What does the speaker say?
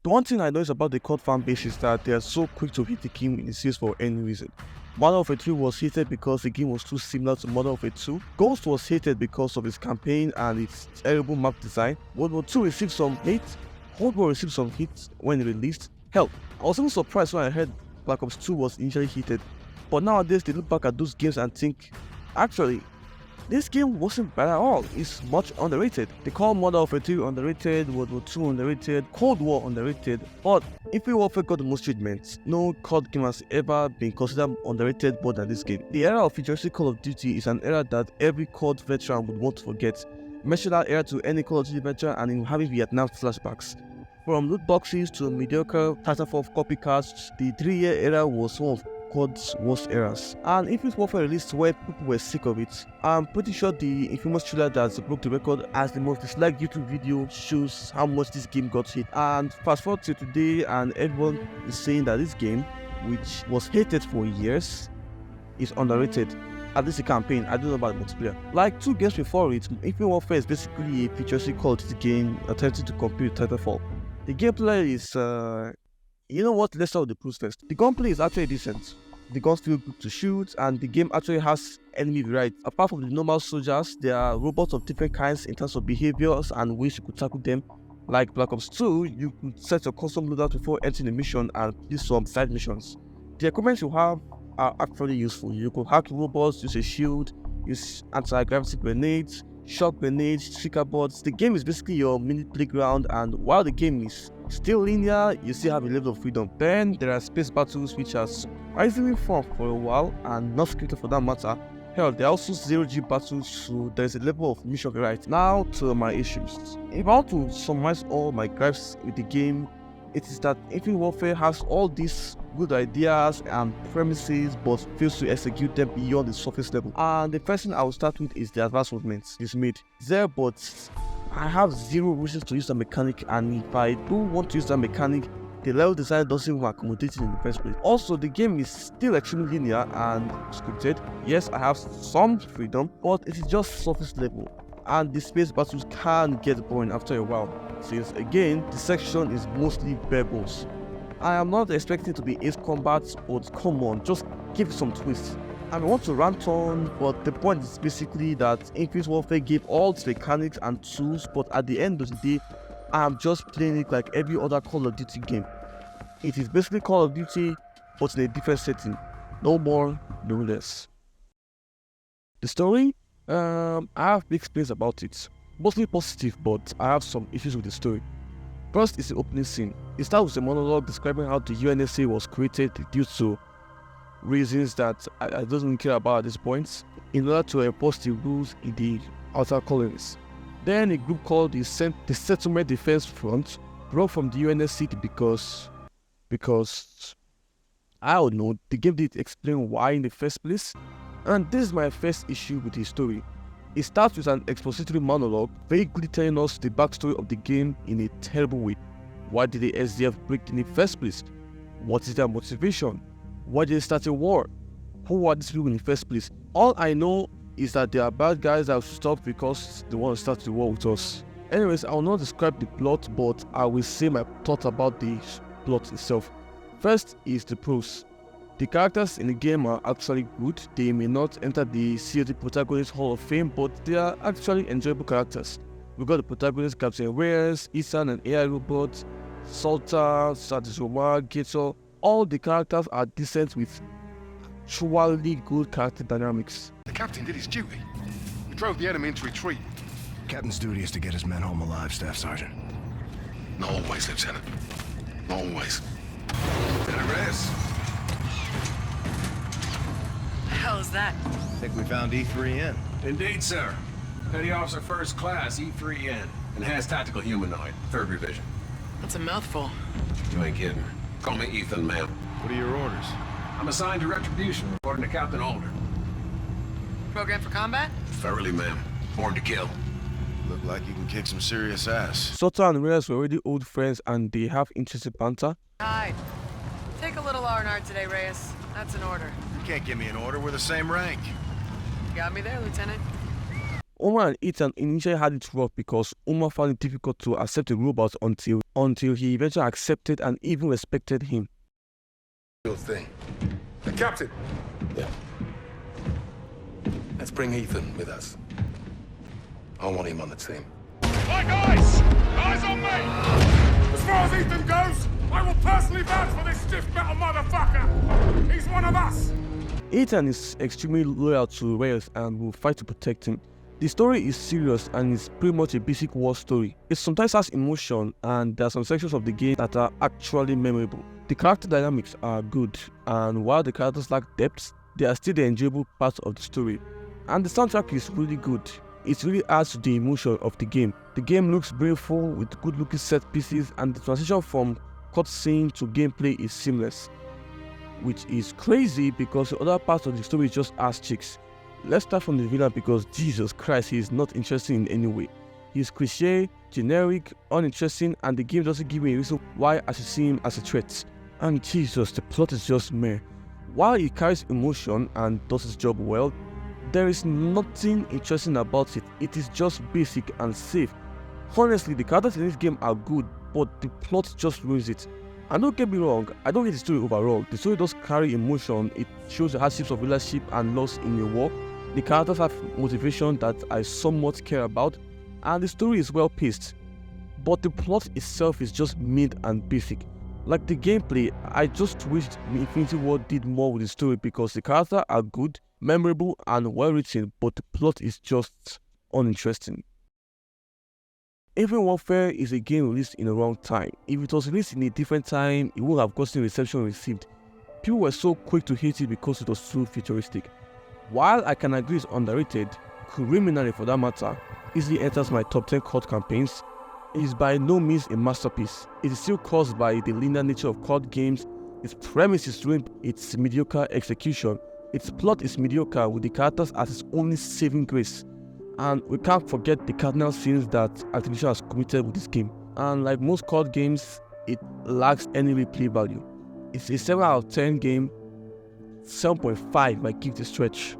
The one thing I noticed about the COD fan base is that they are so quick to hate the game in the series for any reason. Modern Warfare 3 was hated because the game was too similar to Modern Warfare 2. Ghost was hated because of its campaign and its terrible map design. World War 2 received some hate. Cold War received some hate when it released. Hell, I was even surprised when I heard Black Ops 2 was initially hated. But nowadays they look back at those games and think, actually, this game wasn't bad at all. It's much underrated. They call Modern Warfare 3 underrated, World War 2 underrated, Cold War underrated, but Infinite Warfare got the most treatment. No COD game has ever been considered underrated more than this game. The era of futuristic Call of Duty is an era that every COD veteran would want to forget. Mention that era to any Call of Duty veteran and in having Vietnam flashbacks. From loot boxes to mediocre Titanfall copycats, the 3-year era was one of COD's worst eras. And Infinite Warfare released where people were sick of it. I'm pretty sure the infamous trailer that broke the record as the most disliked YouTube video shows how much this game got hit. And fast forward to today and everyone is saying that this game, which was hated for years, is underrated. At least the campaign, I don't know about the multiplayer. Like 2 games before it, Infinite Warfare is basically a futuristic Call of Duty game attempting to compete with Titanfall. The gameplay is, you know what, let's start with the pros first. The gunplay is actually decent. The guns feel good to shoot, and the game actually has enemy variety. Apart from the normal soldiers, there are robots of different kinds in terms of behaviors and ways you could tackle them. Like Black Ops 2, you could set your custom loadout before entering the mission and do some side missions. The equipment you have are actually useful. You could hack robots, use a shield, use anti-gravity grenades, shock grenades, trigger boards. The game is basically your mini playground, and while the game is still linear, you still have a level of freedom. Then there are space battles which are surprisingly fun for a while and not scripted for that matter. Hell, there are also 0G battles, so there is a level of mission variety. Now to my issues. If I want to summarize all my gripes with the game, it is that Infinite Warfare has all these good ideas and premises but fails to execute them beyond the surface level. And the first thing I will start with is the advanced movements it's made. There, but I have zero reasons to use that mechanic, and if I do want to use that mechanic, the level design doesn't even accommodate it in the first place. Also, the game is still extremely linear and scripted. Yes, I have some freedom, but it is just surface level, and the space battles can get boring after a while, since again, the section is mostly bare bones. I am not expecting it to be ace combat, but come on, just give it some twists. I want to rant on, but the point is basically that Infinite Warfare gave all its mechanics and tools, but at the end of the day, I am just playing it like every other Call of Duty game. It is basically Call of Duty, but in a different setting. No more, no less. The story? I have mixed feelings about it. Mostly positive, but I have some issues with the story. First is the opening scene. It starts with a monologue describing how the UNSA was created due to reasons that I don't care about at this point, in order to enforce the rules in the outer colonies. Then a group called the Settlement Defense Front broke from the UNSC because I don't know, the game didn't explain why in the first place. And this is my first issue with the story. It starts with an expository monologue, vaguely telling us the backstory of the game in a terrible way. Why did the SDF break in the first place? What is their motivation? Why did they start a war? Who are these people in the first place? All I know is that they are bad guys that will stop because they want to start the war with us. Anyways, I will not describe the plot, but I will say my thoughts about the plot itself. First is the pros. The characters in the game are actually good. They may not enter the COD Protagonist Hall of Fame, but they are actually enjoyable characters. We got the protagonist Captain Reyes, Ethan, an AI robot, Salta, Satisoma, Gator. All the characters are decent with truly good character dynamics. The captain did his duty. He drove the enemy into retreat. Captain's duty is to get his men home alive, Staff Sergeant. Not always, Lieutenant. Not always. Lieutenant Reyes. The hell is that? I think we found E3N. Indeed, sir. Petty Officer First Class, E3N. Enhanced Tactical Humanoid, 3rd Revision. That's a mouthful. You ain't kidding. Call me Ethan, ma'am. What are your orders? I'm assigned to Retribution, reporting to Captain Alder. Program for combat? Thoroughly, ma'am. Born to kill. Look like you can kick some serious ass. Sota and Reyes were already old friends and they have interesting banter. Hi. Take a little R&R today, Reyes. That's an order. You can't give me an order. We're the same rank. You got me there, Lieutenant. Omar and Ethan initially had it rough because Omar found it difficult to accept a robot until he eventually accepted and even respected him. Your thing. The captain. Yeah. Let's bring Ethan with us. I want him on the team. Hi guys! Eyes on me! As far as Ethan goes, I will personally vouch for this stiff metal motherfucker! He's one of us! Ethan is extremely loyal to Reyes and will fight to protect him. The story is serious and is pretty much a basic war story. It sometimes has emotion and there are some sections of the game that are actually memorable. The character dynamics are good, and while the characters lack depth, they are still the enjoyable part of the story. And the soundtrack is really good. It really adds to the emotion of the game. The game looks beautiful with good looking set pieces, and the transition from cutscene to gameplay is seamless, which is crazy because the other parts of the story is just ass cheeks. Let's start from the villain because Jesus Christ, he is not interesting in any way. He is cliché, generic, uninteresting, and the game doesn't give me a reason why I should see him as a threat. And Jesus, the plot is just meh. While he carries emotion and does his job well, there is nothing interesting about it. It is just basic and safe. Honestly, the characters in this game are good, but the plot just ruins it. And don't get me wrong, I don't hate the story overall. The story does carry emotion. It shows the hardships of leadership and loss in a war. The characters have motivation that I somewhat care about, and the story is well paced. But the plot itself is just mid and basic. Like the gameplay, I just wished Infinity Ward did more with the story because the characters are good, memorable, and well written, but the plot is just uninteresting. Infinite Warfare is a game released in the wrong time. If it was released in a different time, it would have gotten the reception received. People were so quick to hate it because it was too futuristic. While I can agree it's underrated, criminally for that matter, easily enters my top 10 COD campaigns, it is by no means a masterpiece. It is still caused by the linear nature of COD games, its premise is ruined, its mediocre execution, its plot is mediocre with the characters as its only saving grace. And we can't forget the cardinal sins that Activision has committed with this game. And like most COD games, it lacks any replay value. It's a 7 out of 10 game, 7.5 might give it a stretch.